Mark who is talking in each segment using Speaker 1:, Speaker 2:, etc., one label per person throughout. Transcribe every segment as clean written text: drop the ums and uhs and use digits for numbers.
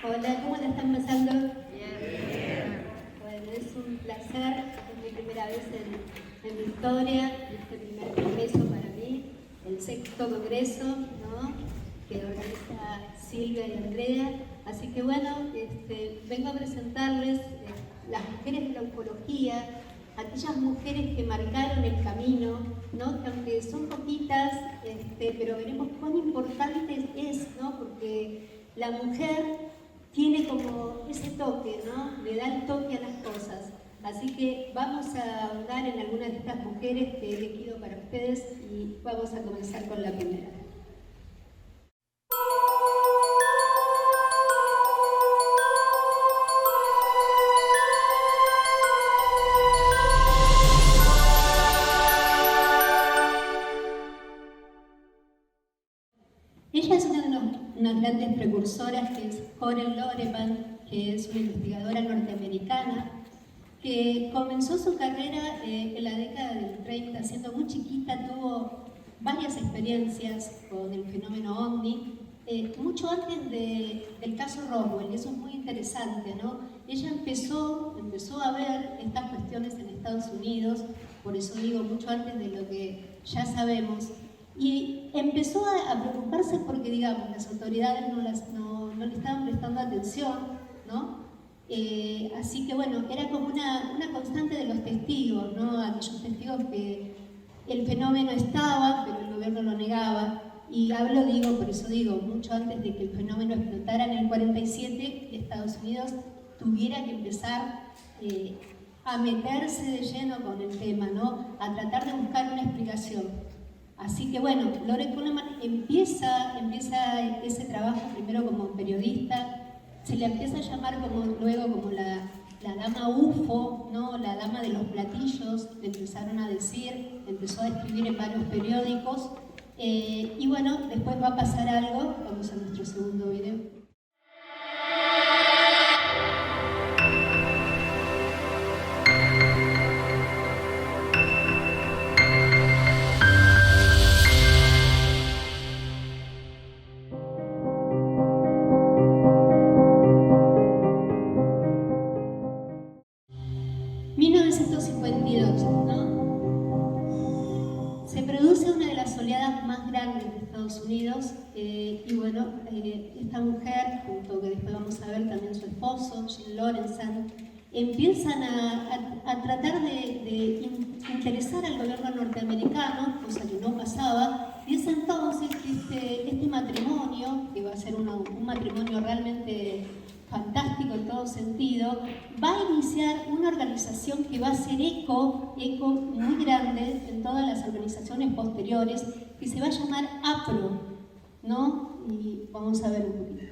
Speaker 1: Hola, ¿cómo la están pasando? Bien. Bueno, es un placer, es mi primera vez en mi historia, este primer congreso para mí, el 6º congreso, ¿no?, que organiza Silvia y Andrea. Así que bueno, vengo a presentarles las mujeres de la oncología, aquellas mujeres que marcaron el camino, ¿no?, que aunque son poquitas, pero veremos cuán importante es, ¿no?, porque la mujer tiene como ese toque, ¿no?, le da el toque a las cosas. Así que vamos a ahondar en algunas de estas mujeres que he elegido para ustedes y vamos a comenzar con la primera. Ella es una de unas grandes precursoras, que es Jorel Loreman, que es una investigadora norteamericana que comenzó su carrera en la década del 30, siendo muy chiquita, tuvo varias experiencias con el fenómeno OVNI, mucho antes del caso Roswell, y eso es muy interesante, ¿no? Ella empezó a ver estas cuestiones en Estados Unidos, por eso digo, mucho antes de lo que ya sabemos, y empezó a preocuparse porque, digamos, las autoridades no le estaban prestando atención, ¿no? Así que bueno, era como una constante de los testigos, ¿no? Aquellos testigos que el fenómeno estaba, pero el gobierno lo negaba. Y por eso digo, mucho antes de que el fenómeno explotara en el 47, Estados Unidos tuviera que empezar a meterse de lleno con el tema, ¿no?, a tratar de buscar una explicación. Así que bueno, Lore Kuhneman empieza ese trabajo primero como periodista. Se le empieza a llamar luego como la dama UFO, ¿no?, la dama de los platillos, le empezaron a decir, empezó a escribir en varios periódicos, y bueno, después va a pasar algo. Vamos a nuestro segundo video. 1952, ¿no? Se produce una de las oleadas más grandes de Estados Unidos, y bueno, esta mujer, junto que después vamos a ver también su esposo, Jim Lorenzan, empiezan a tratar de interesar al gobierno norteamericano, cosa que no pasaba, y es entonces que este matrimonio, que va a ser un matrimonio realmente fantástico en todo determinado sentido, va a iniciar una organización que va a hacer eco muy grande en todas las organizaciones posteriores, que se va a llamar APRO, ¿no? Y vamos a ver un poquito.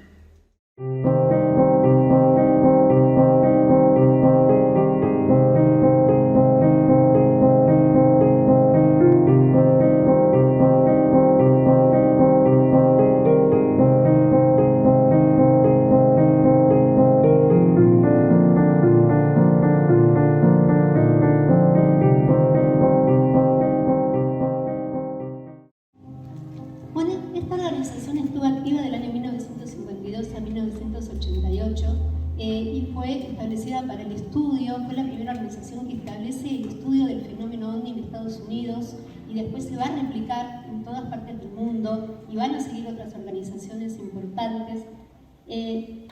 Speaker 1: Bueno, esta organización estuvo activa del año 1952 a 1988 y fue establecida para el estudio, fue la primera organización que establece el estudio del fenómeno OVNI en Estados Unidos y después se va a replicar en todas partes del mundo y van a seguir otras organizaciones importantes.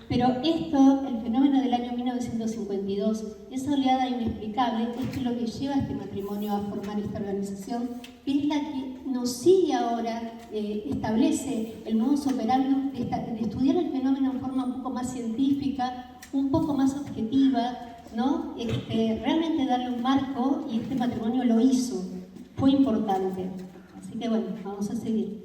Speaker 1: Pero esto, el fenómeno del año 1952, esa oleada inexplicable, es lo que lleva a este matrimonio a formar esta organización, que es la que nos sigue ahora, establece el modus operandi de estudiar el fenómeno en forma un poco más científica, un poco más objetiva, ¿no? Realmente darle un marco, y este matrimonio lo hizo, fue importante. Así que bueno, vamos a seguir.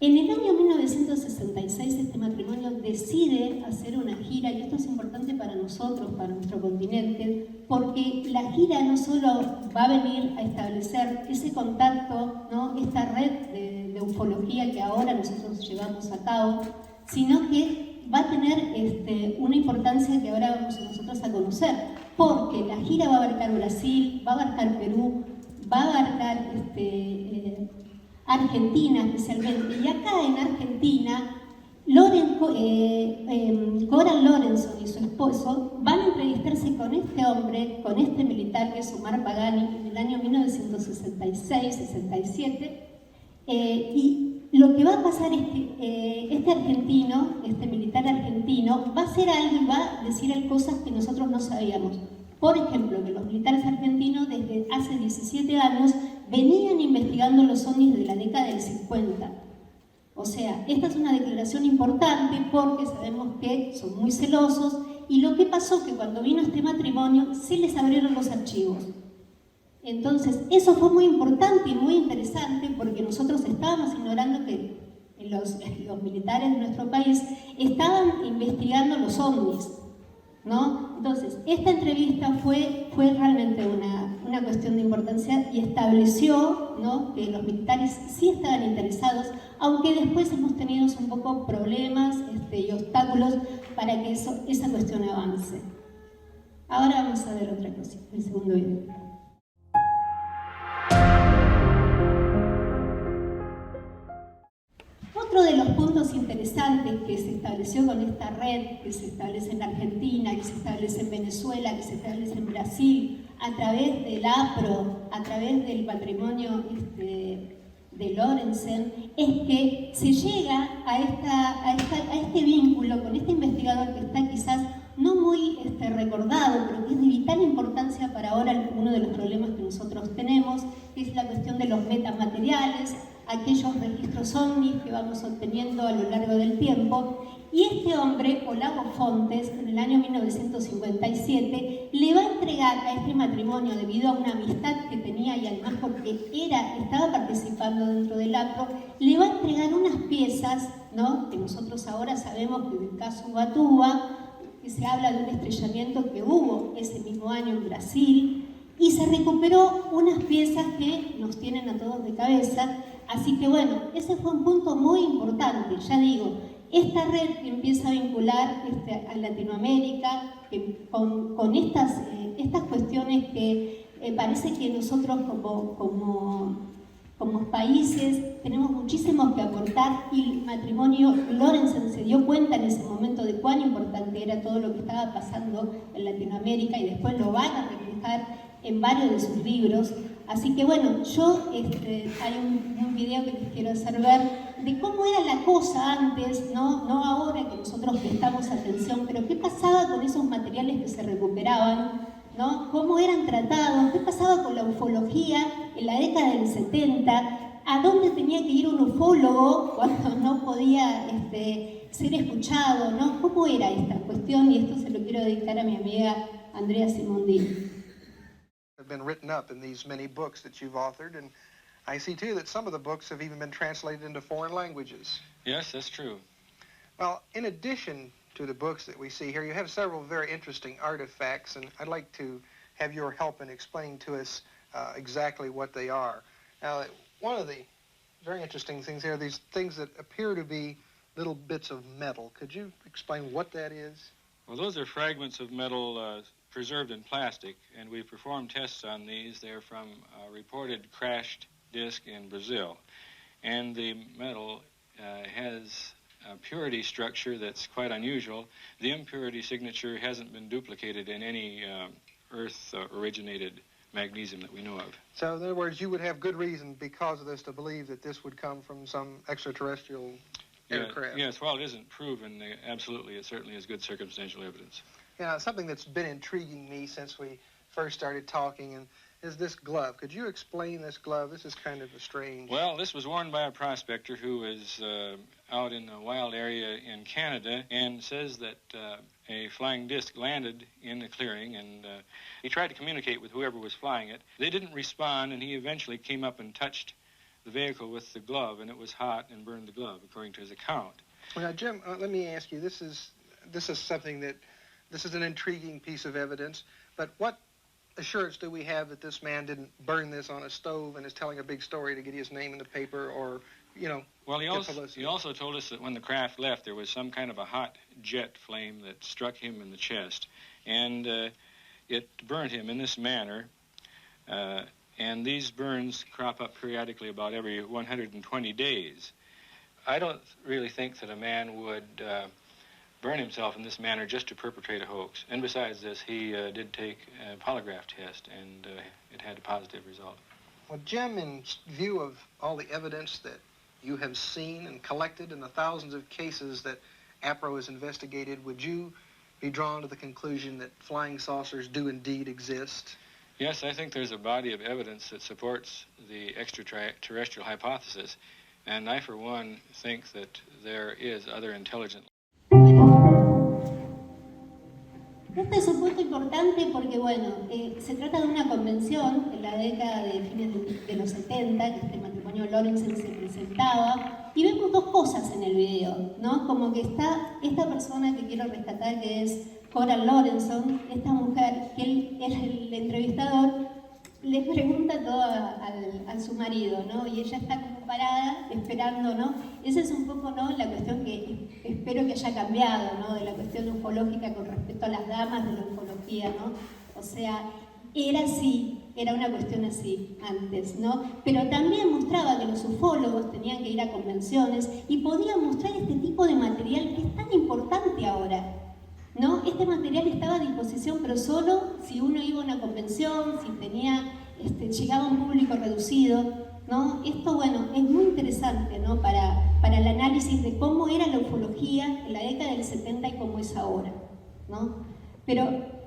Speaker 1: En el año 1966 este matrimonio decide hacer una gira, y esto es importante para nosotros, para nuestro continente, porque la gira no solo va a venir a establecer ese contacto, ¿no? Esta red de ufología que ahora nosotros llevamos a cabo, sino que va a tener una importancia que ahora vamos nosotros a conocer, porque la gira va a abarcar Brasil, va a abarcar Perú, va a abarcar Argentina especialmente, y acá en Argentina Coral Lorenzo y su esposo van a entrevistarse con este hombre, con este militar que es Omar Pagani, en el año 1966-67, y lo que va a pasar es que este militar argentino, va a hacer algo y va a decir cosas que nosotros no sabíamos. Por ejemplo, que los militares argentinos desde hace 17 años venían investigando los ovnis de la década del 50. O sea, esta es una declaración importante porque sabemos que son muy celosos, y lo que pasó que cuando vino este matrimonio se les abrieron los archivos. Entonces, eso fue muy importante y muy interesante porque nosotros estábamos ignorando que los militares de nuestro país estaban investigando los ovnis, ¿no? Entonces, esta entrevista fue realmente una cuestión de importancia y estableció, ¿no?, que los militares sí estaban interesados, aunque después hemos tenido un poco problemas y obstáculos para que esa cuestión avance. Ahora vamos a ver otra cosa, el segundo video. Otro de los puntos interesantes que se estableció con esta red, que se establece en Argentina, que se establece en Venezuela, que se establece en Brasil, a través del APRO, a través del patrimonio de Lorenzen, es que se llega a este vínculo con este investigador que está quizás no muy recordado, pero que es de vital importancia para ahora uno de los problemas que nosotros tenemos, que es la cuestión de los metamateriales, aquellos registros ovnis que vamos obteniendo a lo largo del tiempo. Y este hombre, Olavo Fontes, en el año 1957, le va a entregar a este matrimonio, debido a una amistad que tenía y además porque estaba participando dentro del APRO, le va a entregar unas piezas, ¿no?, que nosotros ahora sabemos que del caso Ubatuba, que se habla de un estrellamiento que hubo ese mismo año en Brasil, y se recuperó unas piezas que nos tienen a todos de cabeza. Así que bueno, ese fue un punto muy importante. Ya digo, esta red que empieza a vincular a Latinoamérica con estas cuestiones que parece que nosotros como países tenemos muchísimo que aportar, y el matrimonio Lorenzen se dio cuenta en ese momento de cuán importante era todo lo que estaba pasando en Latinoamérica, y después lo van a reflejar en varios de sus libros. Así que bueno, hay un video que les quiero hacer ver de cómo era la cosa antes, no ahora que nosotros prestamos atención, pero qué pasaba con esos materiales que se recuperaban, ¿no? Cómo eran tratados, qué pasaba con la ufología en la década del 70, a dónde tenía que ir un ufólogo cuando no podía ser escuchado, ¿no? ¿Cómo era esta cuestión? Y esto se lo quiero dedicar a mi amiga Andrea Simondini.
Speaker 2: Have been written up in these many books that you've authored, and I see too that some of the books have even been translated into foreign languages.
Speaker 3: Yes, that's true.
Speaker 2: Well, in addition to the books that we see here, you have several very interesting artifacts, and I'd like to have your help in explaining to us exactly what they are. Now, one of the very interesting things here are these things that appear to be little bits of metal. Could you explain what that is?
Speaker 3: Well, those are fragments of metal preserved in plastic, and we've performed tests on these. They're from a reported crashed disc in Brazil. And the metal has a purity structure that's quite unusual. The impurity signature hasn't been duplicated in any Earth-originated magnesium that we know of.
Speaker 2: So, in other words, you would have good reason because of this to believe that this would come from some extraterrestrial aircraft.
Speaker 3: Yes, while it isn't proven, absolutely, it certainly is good circumstantial evidence.
Speaker 2: Yeah, something that's been intriguing me since we first started talking and is this glove. Could you explain this glove? This is kind of a strange...
Speaker 3: Well, this was worn by a prospector who was out in a wild area in Canada and says that a flying disc landed in the clearing, and he tried to communicate with whoever was flying it. They didn't respond, and he eventually came up and touched the vehicle with the glove, and it was hot and burned the glove, according to his account.
Speaker 2: Well, now, Jim, let me ask you, this is something that, this is an intriguing piece of evidence, but what assurance do we have that this man didn't burn this on a stove and is telling a big story to get his name in the paper or, you know,
Speaker 3: well, he also told us that when the craft left, there was some kind of a hot jet flame that struck him in the chest, and it burned him in this manner, and these burns crop up periodically about every 120 days. I don't really think that a man would burn himself in this manner just to perpetrate a hoax. And besides this, he did take a polygraph test, and it had a positive result.
Speaker 2: Well, Jim, in view of all the evidence that you have seen and collected and the thousands of cases that APRO has investigated, would you be drawn to the conclusion that flying saucers do indeed exist?
Speaker 3: Yes, I think there's a body of evidence that supports the extraterrestrial hypothesis, and I, for one, think that there is other intelligent.
Speaker 1: Este es un punto importante porque, bueno, se trata de una convención en la década de fines de los 70, que este matrimonio Lorenzen se presentaba, y vemos dos cosas en el video, ¿no? Como que está esta persona que quiero rescatar, que es Coral Lorenzen, esta mujer, que él es el entrevistador, le pregunta todo a su marido, ¿no? Y ella está como parada, esperando, ¿no? Esa es un poco, ¿no?, la cuestión que espero que haya cambiado, ¿no?, de la cuestión ufológica con respecto a las damas de la ufología, ¿no? O sea, era así, era una cuestión así antes, ¿no? Pero también mostraba que los ufólogos tenían que ir a convenciones y podían mostrar este tipo de material que es tan importante ahora, ¿no? Este material estaba a disposición, pero solo si uno iba a una convención, si tenía, llegaba a un público reducido, ¿no? Esto, bueno, es muy interesante, ¿no?, para el análisis de cómo era la ufología en la década del 70 y cómo es ahora, ¿no? Pero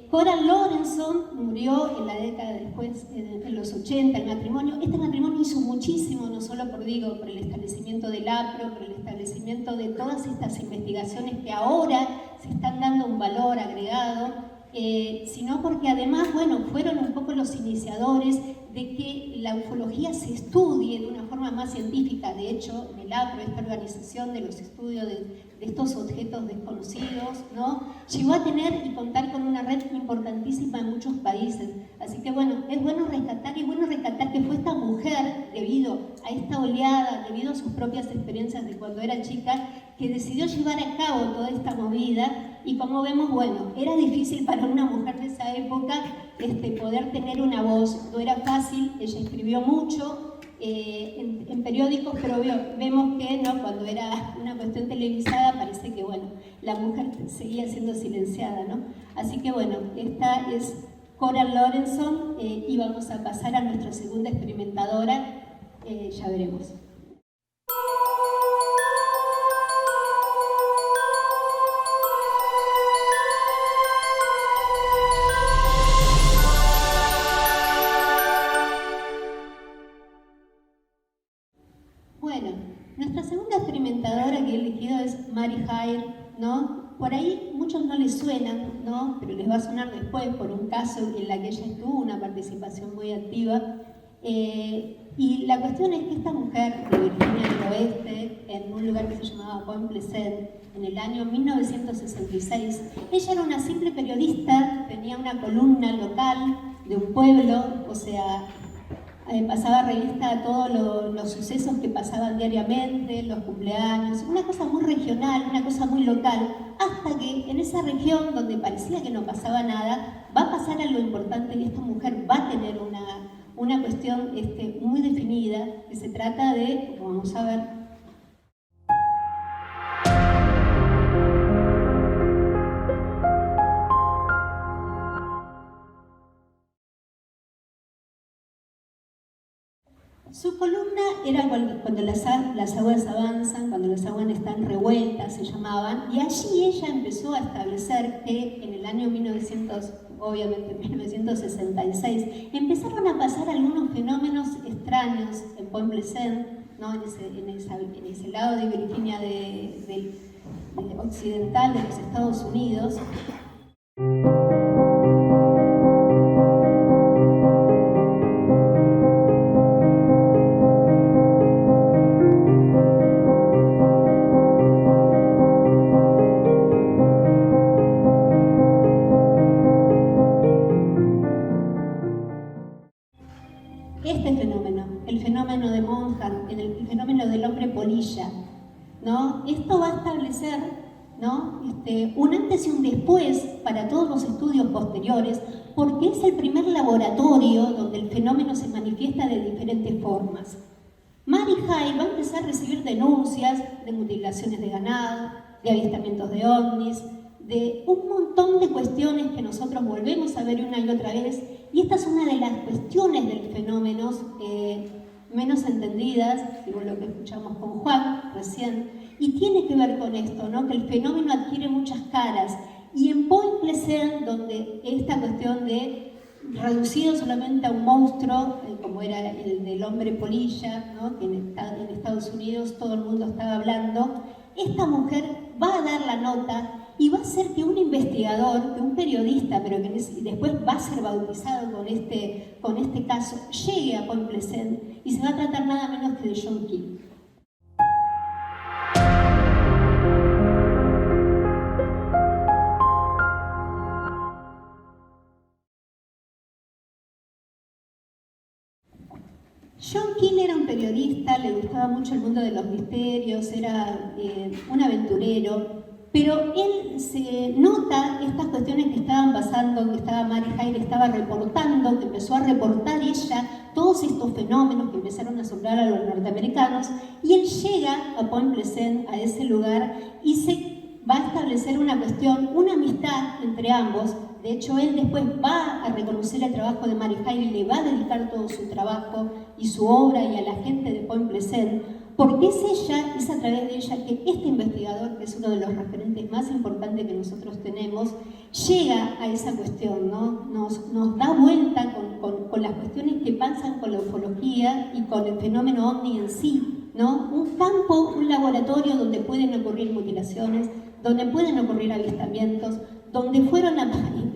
Speaker 1: Coral Lorenzen murió en la década después, en los 80, el matrimonio. Este matrimonio hizo muchísimo, no solo por el establecimiento del APRO, por el establecimiento de todas estas investigaciones que ahora se están dando un valor agregado, sino porque además, bueno, fueron un poco los iniciadores de que la ufología se estudie de una forma más científica. De hecho, en el APRO, esta organización de los estudios de estos objetos desconocidos, ¿no?, llegó a tener y contar con una red importantísima en muchos países. Así que, bueno, es bueno rescatar que fue esta mujer, debido a esta oleada, debido a sus propias experiencias de cuando era chica, que decidió llevar a cabo toda esta movida. Y como vemos, bueno, era difícil para una mujer de esa época poder tener una voz, no era fácil. Ella escribió mucho en periódicos, pero vemos que, ¿no?, cuando era una cuestión televisada parece que, bueno, la mujer seguía siendo silenciada, ¿no? Así que, bueno, esta es Coral Lorenzen, y vamos a pasar a nuestra segunda experimentadora, ya veremos. Mary Hyre, ¿no? Por ahí muchos no les suenan, ¿no? Pero les va a sonar después por un caso en la que ella tuvo una participación muy activa. Y la cuestión es que esta mujer de Virginia del Oeste, en un lugar que se llamaba Point Pleasant, en el año 1966, ella era una simple periodista, tenía una columna local de un pueblo, o sea, pasaba revista a todos los sucesos que pasaban diariamente, los cumpleaños, una cosa muy regional, una cosa muy local, hasta que en esa región donde parecía que no pasaba nada, va a pasar algo importante y esta mujer va a tener una cuestión muy definida, que se trata de, como vamos a ver, su columna era cuando las aguas avanzan, cuando las aguas están revueltas, se llamaban, y allí ella empezó a establecer que en el año 1966, empezaron a pasar algunos fenómenos extraños en Point Pleasant, ¿no? en ese lado de Virginia occidental de los Estados Unidos. El fenómeno de Monaghan, el fenómeno del hombre polilla, ¿no? Esto va a establecer, ¿no? Un antes y un después para todos los estudios posteriores, porque es el primer laboratorio donde el fenómeno se manifiesta de diferentes formas. Mary Hyre va a empezar a recibir denuncias de mutilaciones de ganado, de avistamientos de ovnis, de un montón de cuestiones que nosotros volvemos a ver una y otra vez, y esta es una de las cuestiones del fenómeno menos entendidas, según lo que escuchamos con Juan recién, y tiene que ver con esto, ¿no? Que el fenómeno adquiere muchas caras, y en Point Pleasant, donde esta cuestión de reducido solamente a un monstruo, como era el del hombre polilla, ¿no? Que en Estados Unidos todo el mundo estaba hablando, esta mujer va a dar la nota y va a hacer que un investigador, que un periodista, pero que después va a ser bautizado con este caso, llegue a Point Pleasant y se va a tratar nada menos que de John Keel. John Keel era un periodista, le gustaba mucho el mundo de los misterios, era un aventurero, pero él se nota estas cuestiones que estaban pasando, que estaba Mary Hyre, estaba reportando, que empezó a reportar ella todos estos fenómenos que empezaron a asombrar a los norteamericanos, y él llega a Point Pleasant, a ese lugar, y se va a establecer una cuestión, una amistad entre ambos. De hecho, él después va a reconocer el trabajo de Mary Hyre y le va a dedicar todo su trabajo y su obra y a la gente de Point Pleasant, porque es a través de ella que este investigador, que es uno de los referentes más importantes que nosotros tenemos, llega a esa cuestión, ¿no? Nos da vuelta con las cuestiones que pasan con la ufología y con el fenómeno ovni en sí, ¿no? Un campo, un laboratorio donde pueden ocurrir mutilaciones, donde pueden ocurrir avistamientos, donde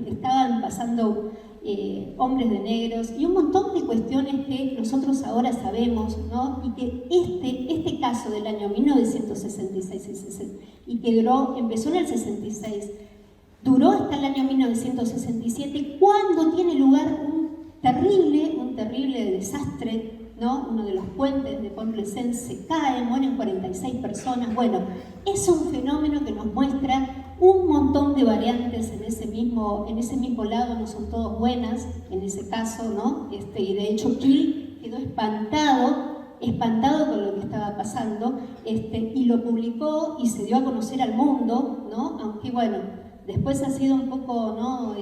Speaker 1: estaban pasando hombres de negros y un montón de cuestiones que nosotros ahora sabemos, ¿no? Y que este caso del año 1966 y que empezó en el 66, duró hasta el año 1967, cuando tiene lugar un terrible desastre, ¿no? Uno de los puentes de Point Pleasant se cae, mueren 46 personas. Bueno, es un fenómeno que nos muestra un montón de variantes en ese mismo lado, no son todas buenas en ese caso, ¿no? Y de hecho Keel quedó espantado con lo que estaba pasando, y lo publicó y se dio a conocer al mundo, ¿no? Aunque bueno, después ha sido un poco, ¿no?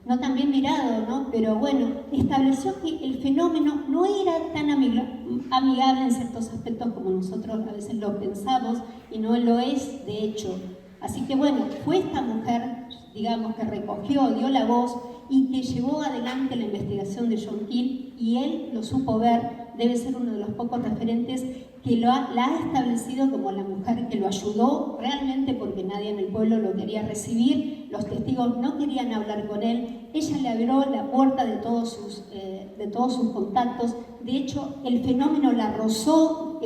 Speaker 1: No tan bien mirado, ¿no? Pero bueno, estableció que el fenómeno no era tan amigable en ciertos aspectos como nosotros a veces lo pensamos, y no lo es de hecho. Así que bueno, fue esta mujer, digamos, que recogió, dio la voz y que llevó adelante la investigación de John Keel, y él lo supo ver, debe ser uno de los pocos referentes que que la ha establecido como la mujer que lo ayudó realmente porque nadie en el pueblo lo quería recibir, los testigos no querían hablar con él, ella le abrió la puerta de todos sus contactos. De hecho, el fenómeno la rozó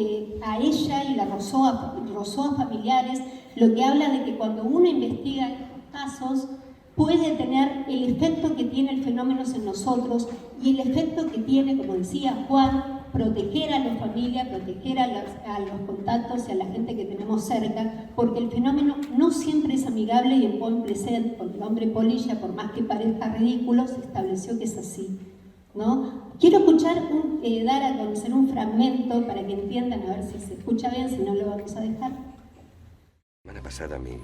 Speaker 1: a ella y la rozó a familiares, lo que habla de que cuando uno investiga estos casos puede tener el efecto que tiene el fenómeno en nosotros y el efecto que tiene, como decía Juan, proteger a la familia, proteger a los contactos y a la gente que tenemos cerca, porque el fenómeno no siempre es amigable y en buen presente, porque el hombre polilla, por más que parezca ridículo, se estableció que es así, ¿no? Quiero dar a conocer un fragmento para que entiendan, a ver si se escucha bien, si no lo vamos a dejar.
Speaker 4: La semana pasada mi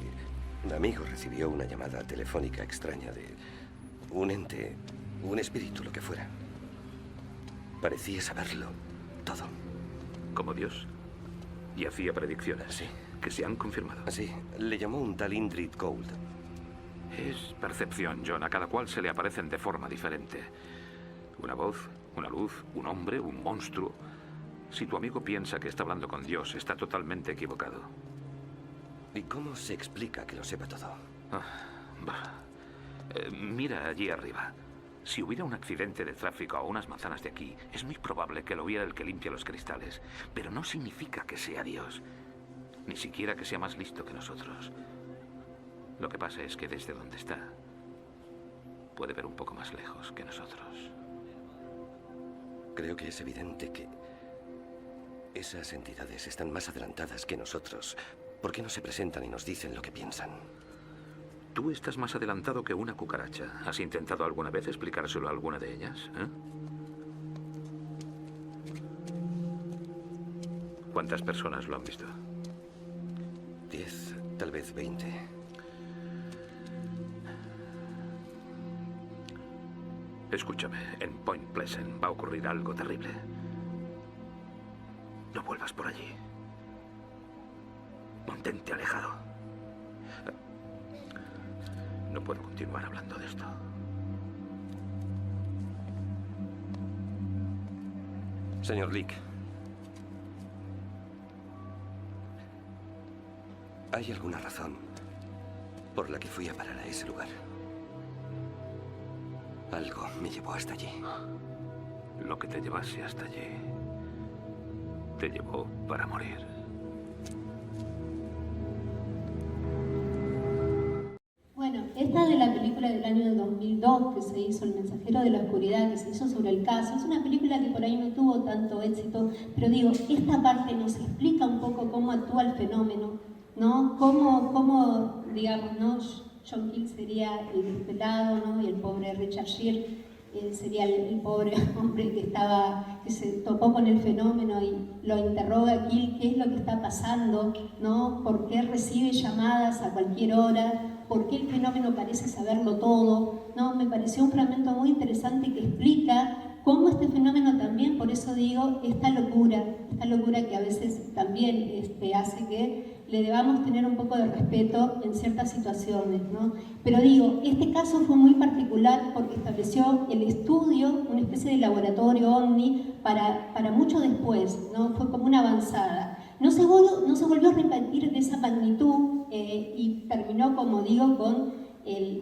Speaker 4: amigo recibió una llamada telefónica extraña de un ente, un espíritu, lo que fuera. Parecía saberlo todo.
Speaker 5: ¿Como Dios? Y hacía predicciones.
Speaker 4: Sí.
Speaker 5: Que se han confirmado.
Speaker 4: Sí, le llamó un tal Indrid Gold.
Speaker 5: Es percepción, John. A cada cual se le aparecen de forma diferente. Una voz, una luz, un hombre, un monstruo. Si tu amigo piensa que está hablando con Dios, está totalmente equivocado.
Speaker 4: ¿Y cómo se explica que lo sepa todo?
Speaker 5: Mira allí arriba. Si hubiera un accidente de tráfico a unas manzanas de aquí, es muy probable que lo viera el que limpia los cristales. Pero no significa que sea Dios. Ni siquiera que sea más listo que nosotros. Lo que pasa es que desde donde está, puede ver un poco más lejos que nosotros.
Speaker 4: Creo que es evidente que esas entidades están más adelantadas que nosotros. ¿Por qué no se presentan y nos dicen lo que piensan?
Speaker 5: Tú estás más adelantado que una cucaracha. ¿Has intentado alguna vez explicárselo a alguna de ellas? ¿Cuántas personas lo han visto?
Speaker 4: 10, tal vez 20.
Speaker 5: Escúchame, en Point Pleasant va a ocurrir algo terrible. No vuelvas por allí. Mantente alejado. No puedo continuar hablando de esto.
Speaker 4: Señor Leake, ¿hay alguna razón por la que fui a parar a ese lugar? Algo me llevó hasta allí.
Speaker 5: Lo que te llevase hasta allí te llevó para morir.
Speaker 1: Bueno, esta de la película del año 2002 que se hizo, El mensajero de la oscuridad, que se hizo sobre el caso, es una película que por ahí no tuvo tanto éxito, pero digo, esta parte nos explica un poco cómo actúa el fenómeno, ¿no? Cómo digamos, ¿no? John Keel sería el despelado, ¿no? Y el pobre Richard Gere sería el pobre hombre que se topó con el fenómeno y lo interroga a Keel, qué es lo que está pasando, ¿no? ¿Por qué recibe llamadas a cualquier hora? ¿Por qué el fenómeno parece saberlo todo? ¿No? Me pareció un fragmento muy interesante que explica cómo este fenómeno también, por eso digo, esta locura que a veces también hace que le debamos tener un poco de respeto en ciertas situaciones, ¿no? Pero digo, este caso fue muy particular porque estableció el estudio, una especie de laboratorio OVNI para mucho después, ¿no? Fue como una avanzada. No se volvió a repetir de esa magnitud y terminó, como digo, con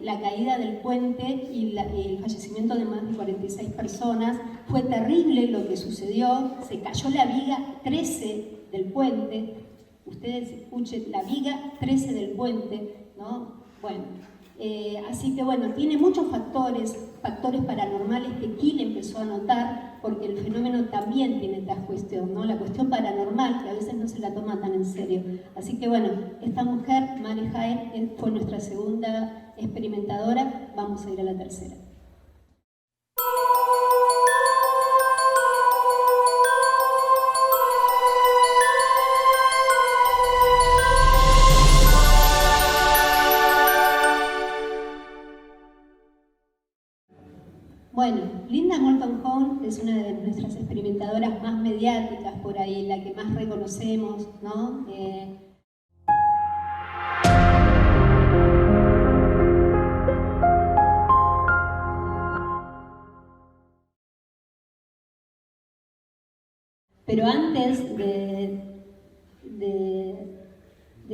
Speaker 1: la caída del puente y el fallecimiento de más de 46 personas. Fue terrible lo que sucedió, se cayó la viga 13 del puente. Ustedes escuchen, la viga 13 del puente, ¿no? Bueno, así que bueno, tiene muchos factores paranormales que Keel empezó a notar, porque el fenómeno también tiene esta cuestión, ¿no? La cuestión paranormal, que a veces no se la toma tan en serio. Así que bueno, esta mujer, Mary Hyde, fue nuestra segunda experimentadora, vamos a ir a la tercera. Bueno, Linda Moulton Howe es una de nuestras experimentadoras más mediáticas por ahí, la que más reconocemos, ¿no? Pero antes de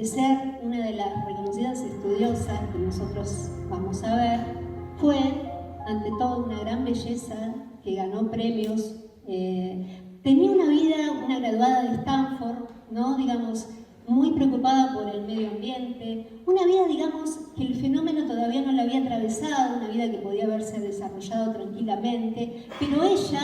Speaker 1: ser una de las reconocidas estudiosas que nosotros vamos a ver, fue ante todo una gran belleza que ganó premios. Tenía una vida, una graduada de Stanford, ¿no? Digamos, muy preocupada por el medio ambiente, una vida, digamos, que el fenómeno todavía no la había atravesado, una vida que podía haberse desarrollado tranquilamente, pero ella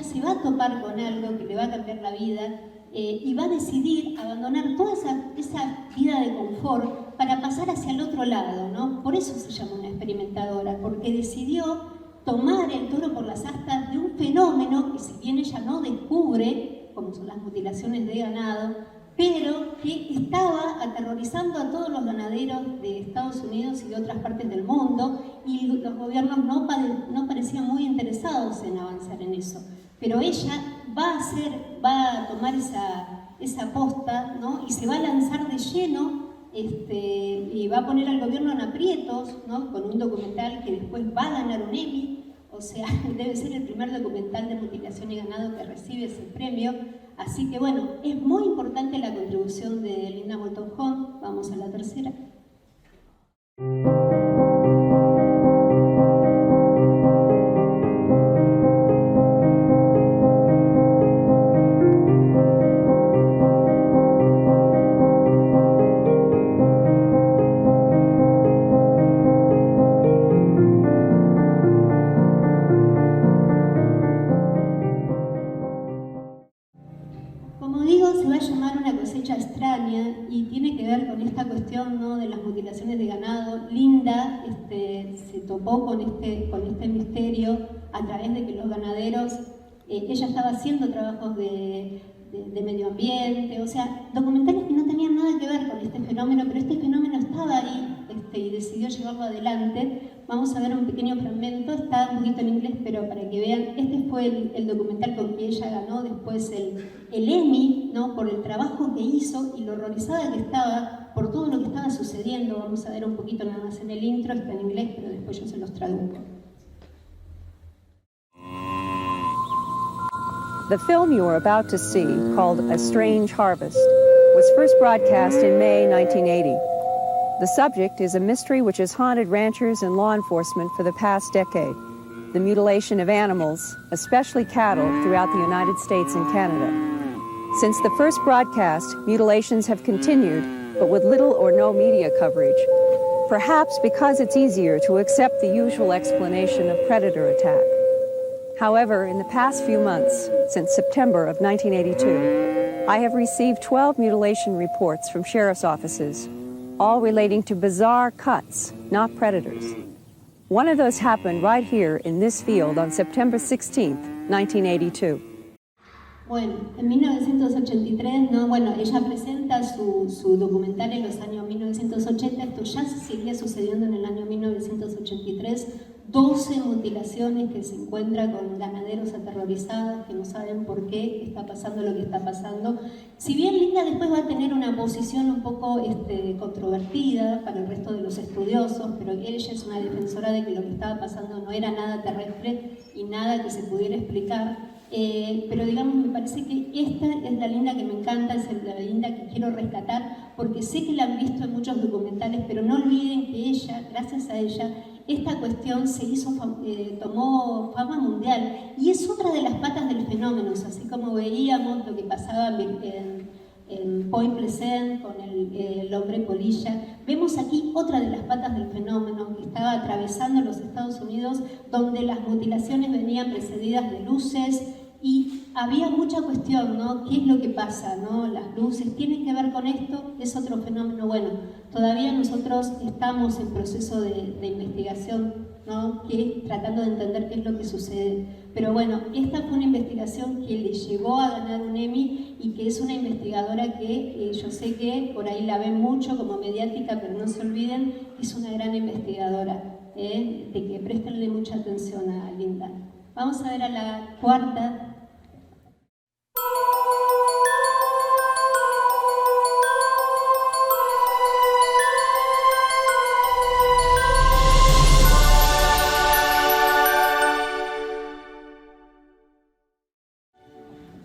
Speaker 1: se va a topar con algo que le va a cambiar la vida y va a decidir abandonar toda esa vida de confort para pasar hacia el otro lado, ¿no? Por eso se llama una experimentadora, porque decidió tomar el toro por las astas de un fenómeno que, si bien ella no descubre, como son las mutilaciones de ganado, pero que estaba aterrorizando a todos los ganaderos de Estados Unidos y de otras partes del mundo, y los gobiernos no parecían muy interesados en avanzar en eso. Pero ella va a tomar esa posta, ¿no? Y se va a lanzar de lleno y va a poner al gobierno en aprietos, ¿no? Con un documental que después va a ganar un Emmy, o sea, debe ser el primer documental de mutilación y ganado que recibe ese premio. Así que bueno, es muy importante la contribución de Linda Moulton Howe. Vamos a la tercera. Y tiene que ver con esta cuestión, ¿no?, de las mutilaciones de ganado. Linda se topó con este misterio a través de que los ganaderos, ella estaba haciendo trabajos de medio ambiente, o sea, documentales que no tenían nada que ver con este fenómeno, pero este fenómeno estaba ahí y decidió llevarlo adelante. Vamos a ver un pequeño fragmento, está un poquito en inglés, pero para que vean, este fue el documental con que ella ganó después el Emmy, ¿no?, por el trabajo que hizo y lo horrorizada que estaba por todo lo que estaba sucediendo. Vamos a ver un poquito nada más en el intro, está en inglés, pero después yo se los traduzco.
Speaker 6: The film you are about to see, called A Strange Harvest, was first broadcast in May 1980. The subject is a mystery which has haunted ranchers and law enforcement for the past decade: the mutilation of animals, especially cattle, throughout the United States and Canada. Since the first broadcast, mutilations have continued, but with little or no media coverage, perhaps because it's easier to accept the usual explanation of predator attack. However, in the past few months, since September of 1982, I have received 12 mutilation reports from sheriff's offices, all relating to bizarre cuts, not predators. One of those happened right here in this field on September 16th, 1982.
Speaker 1: Bueno, en 1983, ¿no? Bueno, ella presenta su documental en los años 1980, esto ya seguía sucediendo en el año 1983, 12 mutilaciones que se encuentra con ganaderos aterrorizados que no saben por qué está pasando lo que está pasando. Si bien Linda después va a tener una posición un poco controvertida para el resto de los estudiosos, pero ella es una defensora de que lo que estaba pasando no era nada terrestre y nada que se pudiera explicar. Pero digamos, me parece que esta es la Linda que me encanta, es la Linda que quiero rescatar, porque sé que la han visto en muchos documentales, pero no olviden que ella, gracias a ella, esta cuestión tomó fama mundial, y es otra de las patas del fenómeno, así como veíamos lo que pasaba en Point Pleasant con el hombre polilla. Vemos aquí otra de las patas del fenómeno que estaba atravesando los Estados Unidos, donde las mutilaciones venían precedidas de luces, y había mucha cuestión, ¿no? ¿Qué es lo que pasa, ¿no? Las luces, ¿tienen que ver con esto? ¿Es otro fenómeno? Bueno, todavía nosotros estamos en proceso de investigación, ¿no? Tratando de entender qué es lo que sucede. Pero bueno, esta fue una investigación que le llevó a ganar un Emmy, y que es una investigadora que yo sé que por ahí la ven mucho como mediática, pero no se olviden que es una gran investigadora, de que prestenle mucha atención a Linda. Vamos a ver a la cuarta.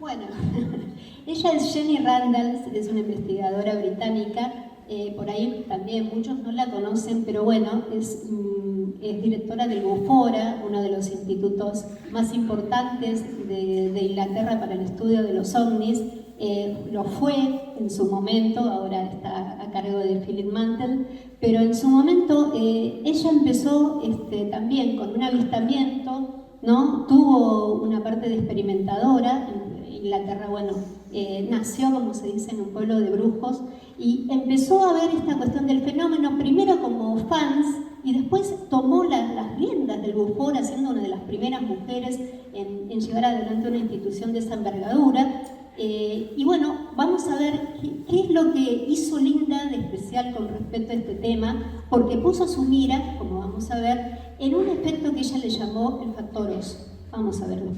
Speaker 1: Bueno, Ella es Jenny Randall, es una investigadora británica. Por ahí también muchos no la conocen, pero bueno, es directora del Bufora, uno de los institutos más importantes de Inglaterra para el estudio de los ovnis. Lo fue en su momento, ahora está a cargo de Philip Mantle, pero en su momento ella empezó también con un avistamiento, ¿no? Tuvo una parte de experimentadora. En Inglaterra, bueno, nació, como se dice, en un pueblo de brujos, y empezó a ver esta cuestión del fenómeno, primero como fans, y después tomó las riendas del Bufora, siendo una de las primeras mujeres en llevar adelante una institución de esa envergadura. Y bueno, vamos a ver qué es lo que hizo Linda de especial con respecto a este tema, porque puso su mira, como vamos a ver, en un efecto que ella le llamó el factor Oz. Vamos a verlo.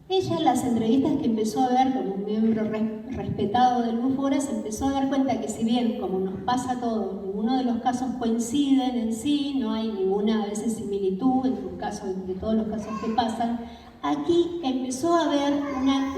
Speaker 1: Ella, en las entrevistas que empezó a ver como un miembro respetado del Bufora, se empezó a dar cuenta que, si bien, como nos pasa a todos, ninguno de los casos coinciden en sí, no hay ninguna a veces similitud entre un caso de todos los casos que pasan, aquí empezó a haber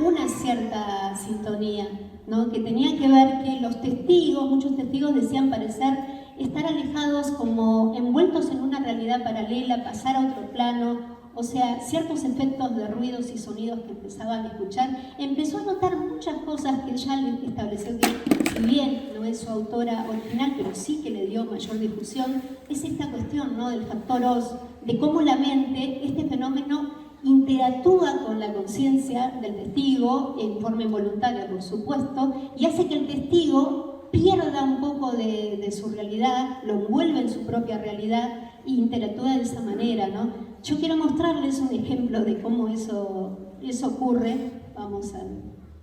Speaker 1: una cierta sintonía, ¿no? Que tenía que ver que los testigos, muchos testigos decían parecer estar alejados, como envueltos en una realidad paralela, pasar a otro plano. O sea, ciertos efectos de ruidos y sonidos que empezaban a escuchar. Empezó a notar muchas cosas que ella le estableció que, si bien no es su autora original, pero sí que le dio mayor difusión, es esta cuestión, ¿no?, del factor Oz, de cómo la mente, este fenómeno, interactúa con la conciencia del testigo, en forma involuntaria, por supuesto, y hace que el testigo pierda un poco de su realidad, lo envuelve en su propia realidad e interactúa de esa manera, ¿no? Yo quiero mostrarles un ejemplo de cómo eso ocurre. Vamos al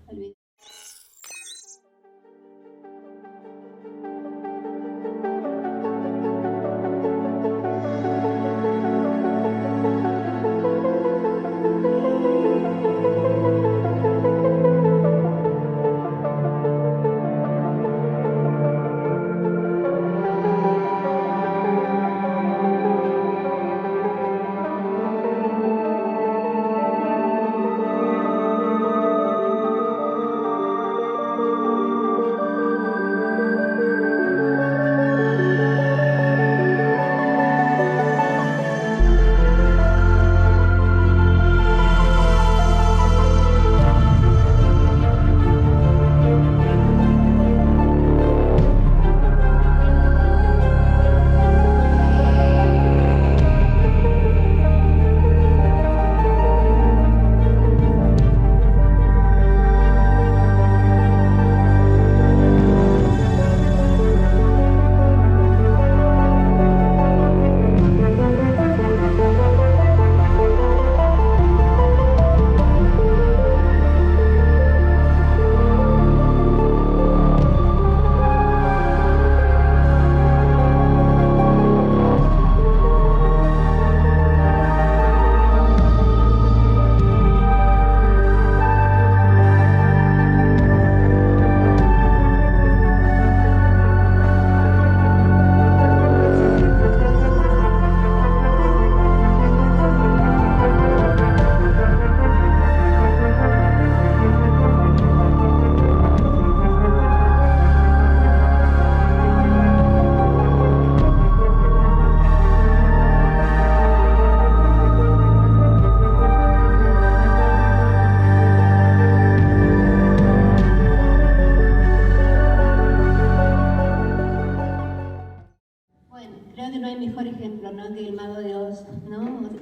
Speaker 1: video.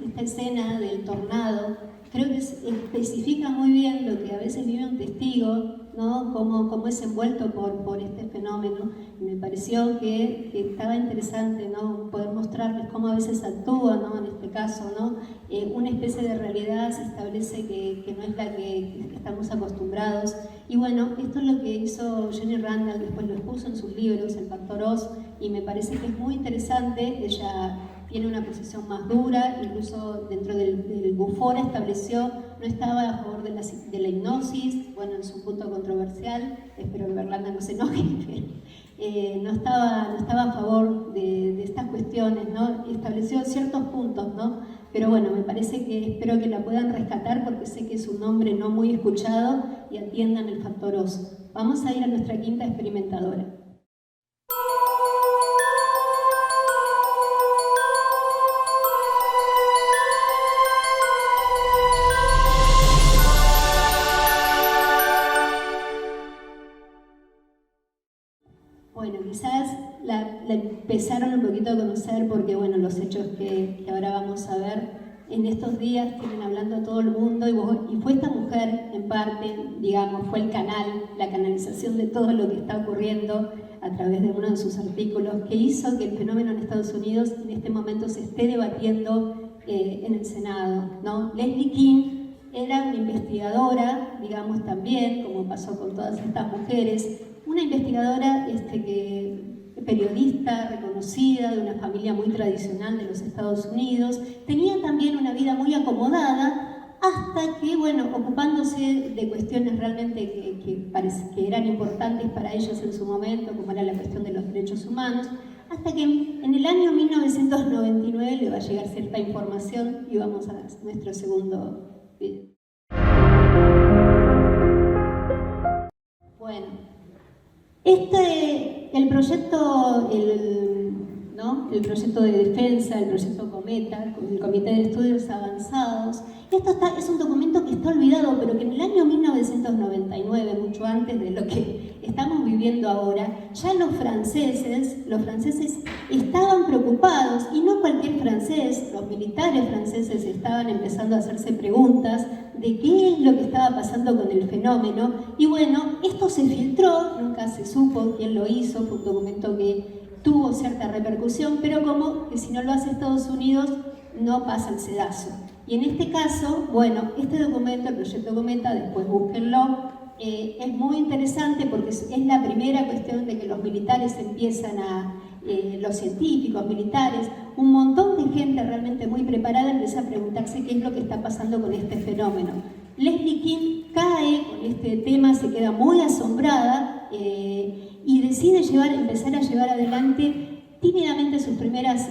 Speaker 1: Esta escena del tornado, creo que especifica muy bien lo que a veces vive un testigo, ¿no? Cómo es envuelto por este fenómeno. Y me pareció que estaba interesante, ¿no?, poder mostrarles cómo a veces actúa, ¿no?, en este caso, ¿no? Una especie de realidad se establece que no es la que estamos acostumbrados. Y bueno, esto es lo que hizo Jenny Randall, después lo expuso en sus libros, El Factor Oz, y me parece que es muy interesante. Ella tiene una posición más dura, incluso dentro del BUFOR estableció, no estaba a favor de la hipnosis, bueno, es un punto controversial, espero que Berlanda no se enoje, pero no estaba a favor de estas cuestiones, ¿no? Estableció ciertos puntos, ¿no? Pero bueno, me parece que espero que la puedan rescatar porque sé que es un nombre no muy escuchado y atiendan el factor oso. Vamos a ir a nuestra quinta experimentadora. Bueno, quizás la empezaron un poquito a conocer porque, bueno, los hechos que ahora vamos a ver en estos días tienen hablando a todo el mundo y fue esta mujer, en parte, digamos, fue el canal, la canalización de todo lo que está ocurriendo a través de uno de sus artículos que hizo que el fenómeno en Estados Unidos en este momento se esté debatiendo en el Senado, ¿no? Leslie King era una investigadora, digamos también, como pasó con todas estas mujeres, una investigadora periodista reconocida, de una familia muy tradicional de los Estados Unidos, tenía también una vida muy acomodada, hasta que, bueno, ocupándose de cuestiones realmente que eran importantes para ellos en su momento, como era la cuestión de los derechos humanos, hasta que en el año 1999 le va a llegar cierta información y vamos a nuestro segundo video. Bueno, el proyecto, el proyecto de defensa, el proyecto Cometa, el Comité de Estudios Avanzados, es un documento que está olvidado, pero que en el año 1999, mucho antes de lo que estamos viviendo ahora, ya los franceses estaban preocupados, y no cualquier francés, los militares franceses estaban empezando a hacerse preguntas de qué es lo que estaba pasando con el fenómeno, y bueno, esto se filtró, nunca se supo quién lo hizo, fue un documento que tuvo cierta repercusión, pero como que si no lo hace Estados Unidos, no pasa el sedazo. Y en este caso, bueno, este documento, el proyecto Cometa, después búsquenlo, es muy interesante porque es la primera cuestión de que los militares empiezan los científicos, militares, un montón de gente realmente muy preparada empieza a preguntarse qué es lo que está pasando con este fenómeno. Leslie King cae con este tema, se queda muy asombrada y decide empezar a llevar adelante tímidamente sus primeras,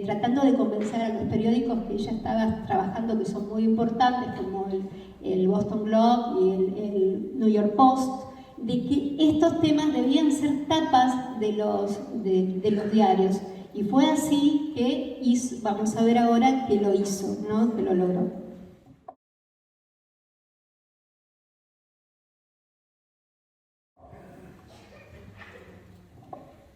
Speaker 1: tratando de convencer a los periódicos que ella estaba trabajando, que son muy importantes, como el Boston Globe y el New York Post, de que estos temas debían ser tapas de los diarios. Y fue así que vamos a ver ahora que lo hizo, ¿no? Que lo logró.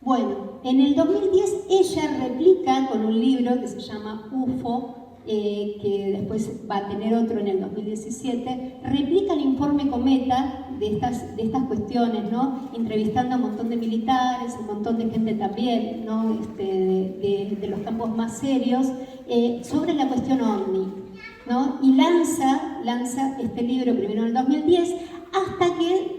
Speaker 1: Bueno, en el 2010 ella replica con un libro que se llama UFO, que después va a tener otro en el 2017, replica el informe Cometa de estas cuestiones, ¿no? Entrevistando a un montón de militares, un montón de gente también, ¿no? de los campos más serios, sobre la cuestión OVNI, ¿no? Y lanza este libro primero en el 2010, hasta que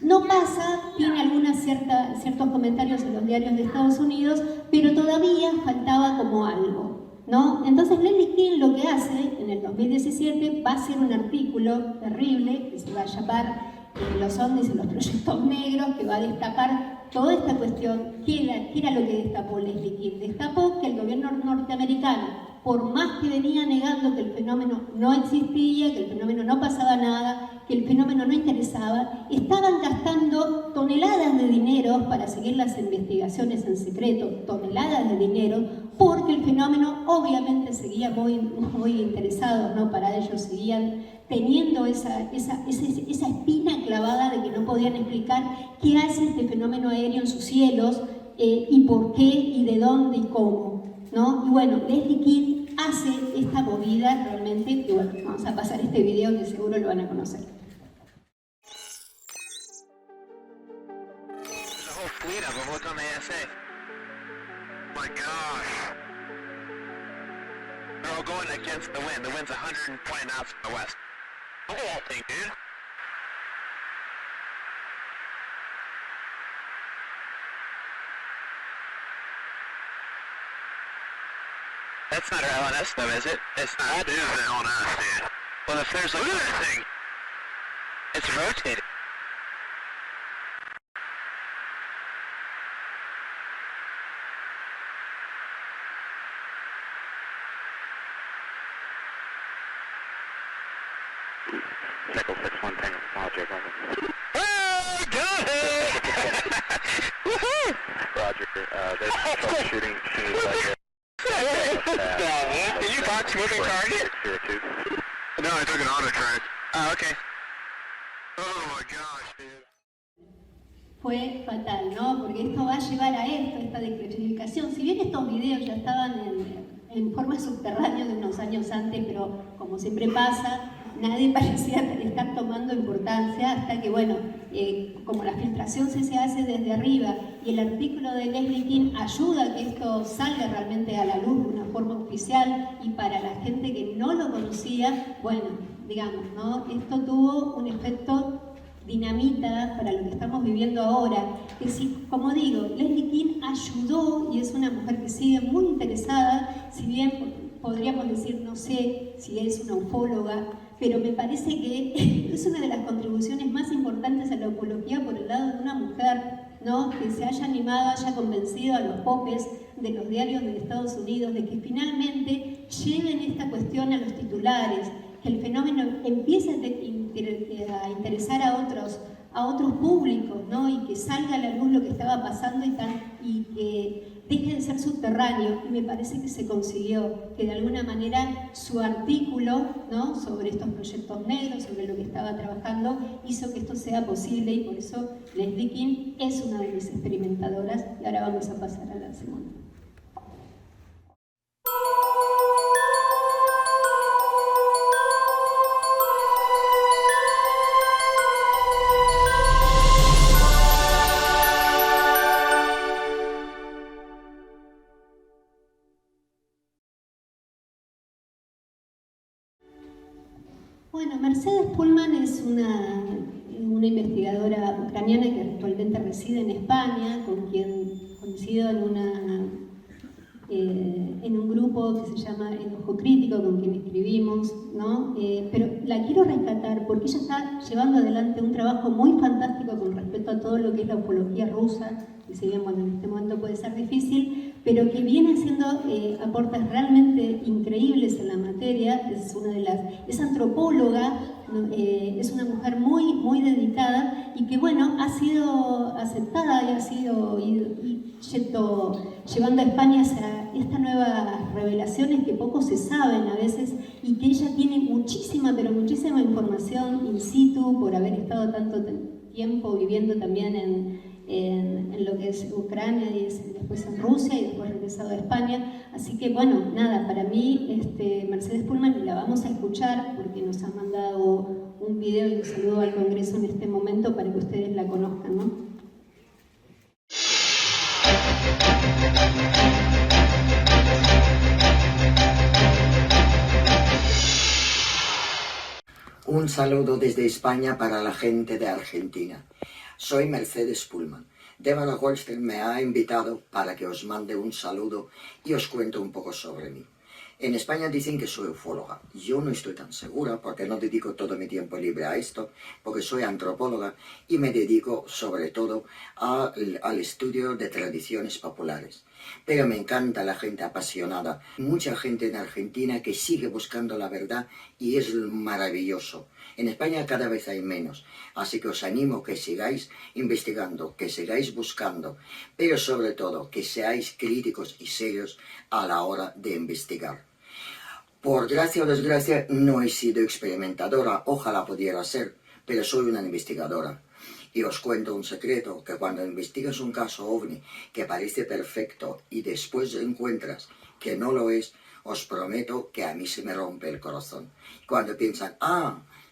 Speaker 1: no pasa, tiene ciertos comentarios en los diarios de Estados Unidos, pero todavía faltaba como algo, ¿no? Entonces Leslie King lo que hace en el 2017 va a hacer un artículo terrible que se va a llamar Los ovnis y los proyectos negros, que va a destapar toda esta cuestión. ¿Qué era lo que destapó Leslie King? Destapó que el gobierno norteamericano, por más que venía negando que el fenómeno no existía, que el fenómeno no pasaba nada, que el fenómeno no interesaba, estaban gastando toneladas de dinero para seguir las investigaciones en secreto, toneladas de dinero, porque el fenómeno obviamente seguía muy, muy interesado, ¿no? Para ellos seguían teniendo esa espina clavada de que no podían explicar qué hace este fenómeno aéreo en sus cielos, y por qué, y de dónde, y cómo, ¿no? Y bueno, Leslie King hace esta movida realmente, y bueno, vamos a pasar este video que seguro lo van a conocer.
Speaker 7: There's a whole fleet of them. Look on the ASA. My gosh. They're all going against the wind. The wind's 120 knots from the west. Look at that thing, dude. That's not our LNS though, is it? It's not. That is the LNS, dude. Well, if there's like... Look at that thing! It's rotating. Nickel 6-1 Tango, Roger, over. Oh, got it! Woohoo! Roger, there's troubleshooting as soon as I get... Did you box moving target? 602. No, I took an auto track. Oh, okay. Oh my gosh, dude.
Speaker 1: Fue fatal, ¿no? Porque esto va a llevar a esto, esta desclasificación. Si bien estos videos ya estaban en forma subterránea de unos años antes, pero como siempre pasa, nadie parecía estar tomando importancia hasta que, bueno, como la filtración se hace desde arriba y el artículo de Leslie King ayuda a que esto salga realmente a la luz de una forma oficial y para la gente que no lo conocía, bueno, digamos, ¿no? Esto tuvo un efecto dinamita para lo que estamos viviendo ahora. Que sí, como digo, Leslie King ayudó y es una mujer que sigue muy interesada, si bien podríamos decir, no sé si es una ufóloga, pero me parece que es una de las contribuciones más importantes a la ufología por el lado de una mujer, ¿no? Que se haya animado, haya convencido a los popes de los diarios de Estados Unidos de que finalmente lleven esta cuestión a los titulares, que el fenómeno empiece a interesar a otros públicos, ¿no? Y que salga a la luz lo que estaba pasando y que deje de ser subterráneo. Y me parece que se consiguió, que de alguna manera su artículo, ¿no? Sobre estos proyectos negros, sobre lo que estaba trabajando, hizo que esto sea posible y por eso Leslie King es una de mis experimentadoras y ahora vamos a pasar a la segunda. Bueno, Mercedes Pullman es una investigadora ucraniana que actualmente reside en España, con quien coincido en un grupo que se llama El Ojo Crítico, con quien escribimos, ¿no? Pero la quiero rescatar porque ella está llevando adelante un trabajo muy fantástico con respecto a todo lo que es la ufología rusa, que si bien, bueno, en este momento puede ser difícil, pero que viene haciendo aportes realmente increíbles en la materia. Es antropóloga, es una mujer muy, muy dedicada y que, bueno, ha sido aceptada y ha sido llevando a España hacia estas nuevas revelaciones que poco se saben a veces y que ella tiene muchísima, pero muchísima información in situ por haber estado tanto tiempo viviendo también en lo que es Ucrania y después en Rusia y después regresado a España. Así que, bueno, nada, para mí Mercedes Pullman la vamos a escuchar porque nos ha mandado un video y un saludo al Congreso en este momento para que ustedes la conozcan, ¿no?
Speaker 8: Un saludo desde España para la gente de Argentina. Soy Mercedes Pullman. Deborah Goldstein me ha invitado para que os mande un saludo y os cuento un poco sobre mí. En España dicen que soy ufóloga. Yo no estoy tan segura porque no dedico todo mi tiempo libre a esto, porque soy antropóloga y me dedico sobre todo al estudio de tradiciones populares. Pero me encanta la gente apasionada, mucha gente en Argentina que sigue buscando la verdad y es maravilloso. En España cada vez hay menos, así que os animo que sigáis investigando, que sigáis buscando, pero sobre todo que seáis críticos y serios a la hora de investigar. Por gracia o desgracia no he sido experimentadora, ojalá pudiera ser, pero soy una investigadora. Y os cuento un secreto, que cuando investigas un caso ovni que parece perfecto y después encuentras que no lo es, os prometo que a mí se me rompe el corazón. Cuando piensan,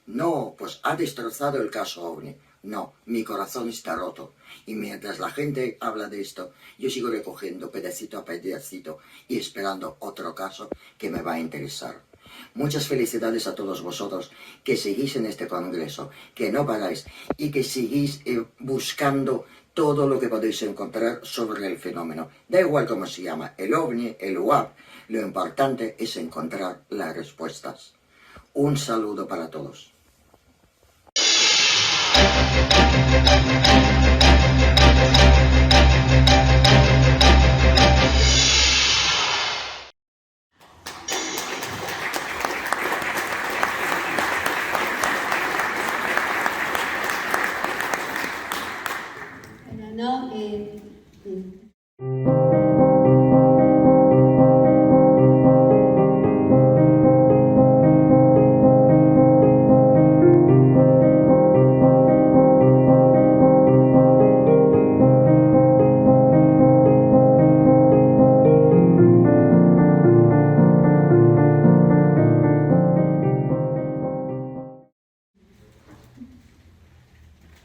Speaker 8: no, pues ha destrozado el caso ovni. No, mi corazón está roto. Y mientras la gente habla de esto, yo sigo recogiendo pedacito a pedacito y esperando otro caso que me va a interesar. Muchas felicidades a todos vosotros que seguís en este congreso, que no paráis y que seguís buscando todo lo que podéis encontrar sobre el fenómeno. Da igual cómo se llama, el OVNI, el UAP, lo importante es encontrar las respuestas. Un saludo para todos.
Speaker 1: No,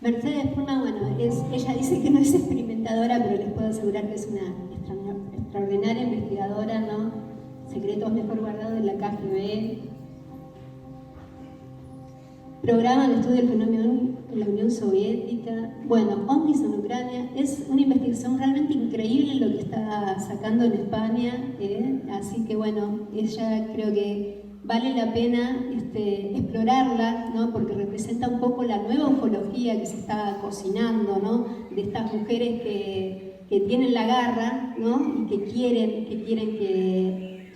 Speaker 1: Mercedes Pullman, bueno, ella dice que no es experimentadora, pero les puedo asegurar que es una extraordinaria investigadora, ¿no? Secretos mejor guardados en la KGB. Programa de estudio del fenómeno en la Unión Soviética. Bueno, ovnis en Ucrania. Es una investigación realmente increíble lo que está sacando en España. Así que bueno, ella creo que vale la pena explorarla, ¿no? Porque representa un poco la nueva ufología que se está cocinando, ¿no? De estas mujeres que tienen la garra, ¿no? Y que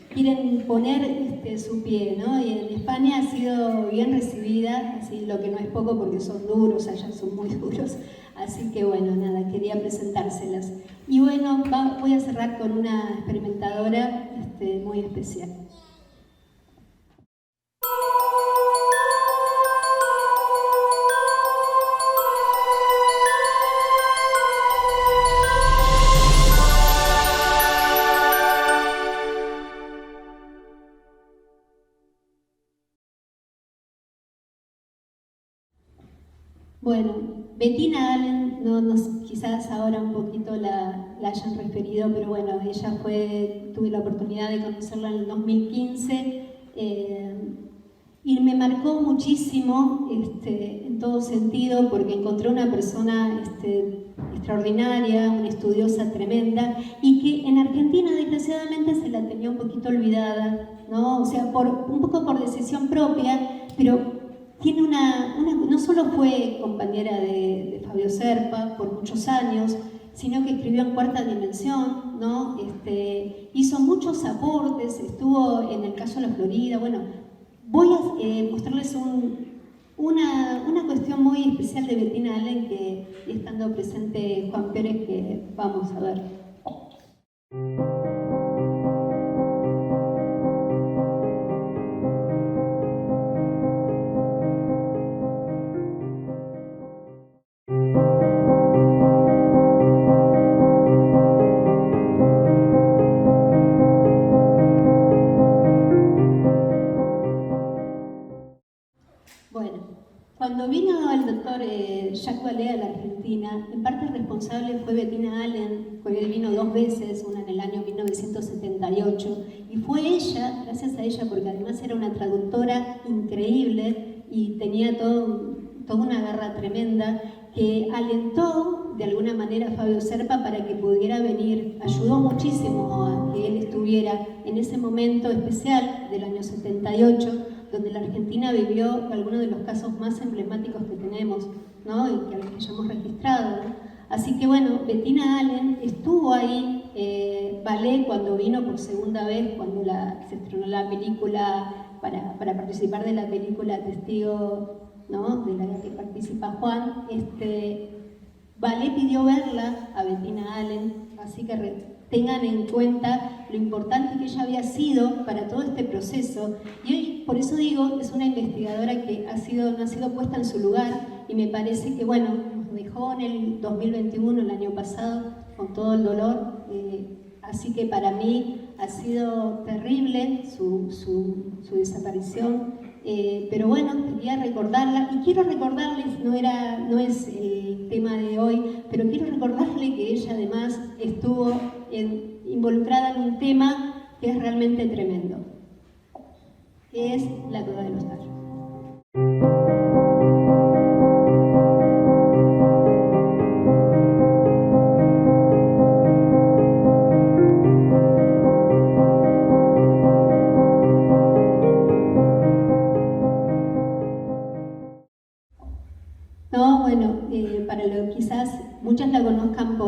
Speaker 1: quieren poner su pie, ¿no? Y en España ha sido bien recibida, así lo que no es poco porque son duros, allá son muy duros. Así que bueno, nada, quería presentárselas. Y bueno, voy a cerrar con una experimentadora muy especial. Bueno, Bettina Allen, quizás ahora un poquito la hayan referido, pero bueno, ella tuve la oportunidad de conocerla en el 2015 y me marcó muchísimo en todo sentido porque encontré una persona extraordinaria, una estudiosa tremenda y que en Argentina desgraciadamente se la tenía un poquito olvidada, ¿no? O sea, un poco por decisión propia, pero tiene no solo fue compañera de Fabio Serpa por muchos años, sino que escribió en Cuarta Dimensión, ¿no? Hizo muchos aportes, estuvo en el caso de la Florida. Bueno, voy a mostrarles una cuestión muy especial de Bettina Allen que estando presente Juan Pérez, que vamos a ver. Cuando vino el doctor Jacques Vallée a la Argentina, en parte responsable fue Bettina Allen, porque él vino 2 veces, una en el año 1978, y fue ella, gracias a ella, porque además era una traductora increíble y tenía toda una garra tremenda, que alentó de alguna manera a Fabio Serpa para que pudiera venir, ayudó muchísimo a que él estuviera en ese momento especial del año 78, donde la Argentina vivió algunos de los casos más emblemáticos que tenemos, ¿no? Y que hayamos registrado, ¿no? Así que bueno, Bettina Allen estuvo ahí, Vallée cuando vino por segunda vez, cuando se estrenó la película, para participar de la película Testigo, ¿no? De la que participa Juan, Vallée pidió verla a Bettina Allen, así que tengan en cuenta lo importante que ella había sido para todo este proceso. Y hoy, por eso digo, es una investigadora que no ha sido puesta en su lugar y me parece que, bueno, nos dejó en el 2021, el año pasado, con todo el dolor. Así que para mí ha sido terrible su desaparición. Pero bueno, quería recordarla y quiero recordarles, no es el tema de hoy, pero quiero recordarle que ella además estuvo involucrada en un tema que es realmente tremendo, que es la Cueva de los Tallos.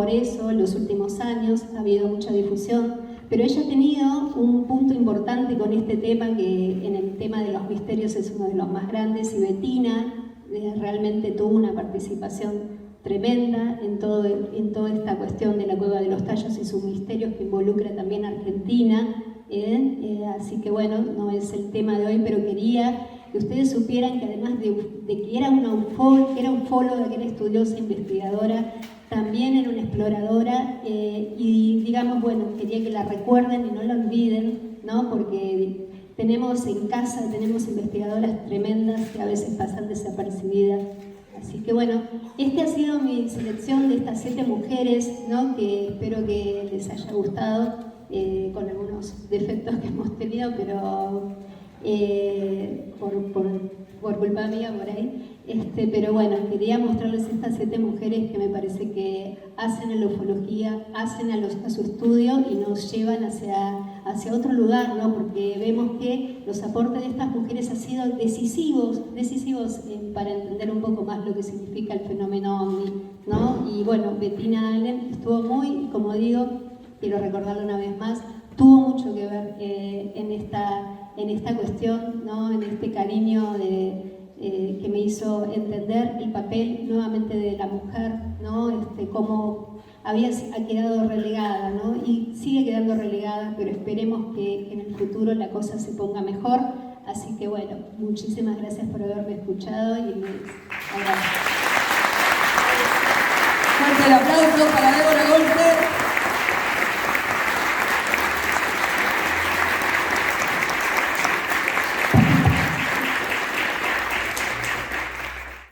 Speaker 1: por eso en los últimos años ha habido mucha difusión, pero ella ha tenido un punto importante con este tema, que en el tema de los misterios es uno de los más grandes, y Bettina realmente tuvo una participación tremenda en toda esta cuestión de la Cueva de los Tallos y sus misterios, que involucra también a Argentina. Así que bueno, no es el tema de hoy, pero quería que ustedes supieran que además de que era una ufóloga, que era estudiosa, investigadora, también era una exploradora, y digamos, bueno, quería que la recuerden y no la olviden, ¿no? Porque tenemos en casa, tenemos investigadoras tremendas que a veces pasan desapercibidas. Así que bueno, esta ha sido mi selección de estas 7 mujeres, ¿no? Que espero que les haya gustado, con algunos defectos que hemos tenido, pero por culpa mía por ahí. Pero bueno, quería mostrarles estas 7 mujeres que me parece que hacen a la ufología, hacen a su estudio y nos llevan hacia otro lugar, ¿no? Porque vemos que los aportes de estas mujeres han sido decisivos para entender un poco más lo que significa el fenómeno OVNI, ¿no? Y bueno, Bettina Allen estuvo muy, como digo, quiero recordarlo una vez más, tuvo mucho que ver en esta cuestión, ¿no? En este cariño que me hizo entender el papel nuevamente de la mujer, ¿no? Cómo ha quedado relegada, ¿no? Y sigue quedando relegada, pero esperemos que en el futuro la cosa se ponga mejor. Así que bueno, muchísimas gracias por haberme escuchado y les agradezco.
Speaker 9: Fuerte el aplauso para Débora